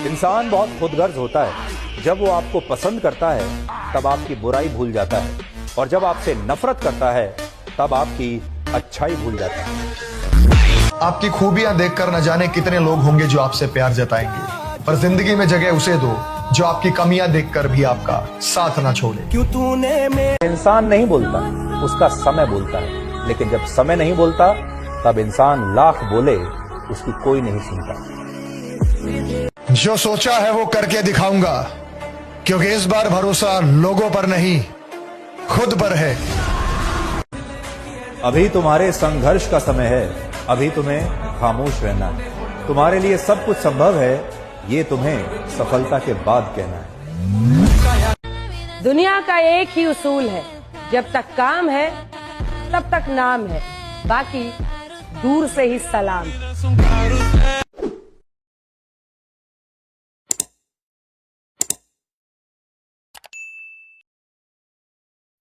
इंसान बहुत खुदगर्ज होता है। जब वो आपको पसंद करता है तब आपकी बुराई भूल जाता है, और जब आपसे नफरत करता है तब आपकी अच्छाई भूल जाता है। आपकी खूबियां देखकर न जाने कितने लोग होंगे जो आपसे प्यार जताएंगे, पर जिंदगी में जगह उसे दो जो आपकी कमियां देखकर भी आपका साथ ना छोड़े। क्यों तूने इंसान नहीं बोलता, उसका समय बोलता है। लेकिन जब समय नहीं बोलता तब इंसान लाख बोले, उसकी कोई नहीं सुनता। जो सोचा है वो करके दिखाऊंगा, क्योंकि इस बार भरोसा लोगों पर नहीं खुद पर है। अभी तुम्हारे संघर्ष का समय है, अभी तुम्हें खामोश रहना है। तुम्हारे लिए सब कुछ संभव है, ये तुम्हें सफलता के बाद कहना है। दुनिया का एक ही उसूल है, जब तक काम है तब तक नाम है, बाकी दूर से ही सलाम।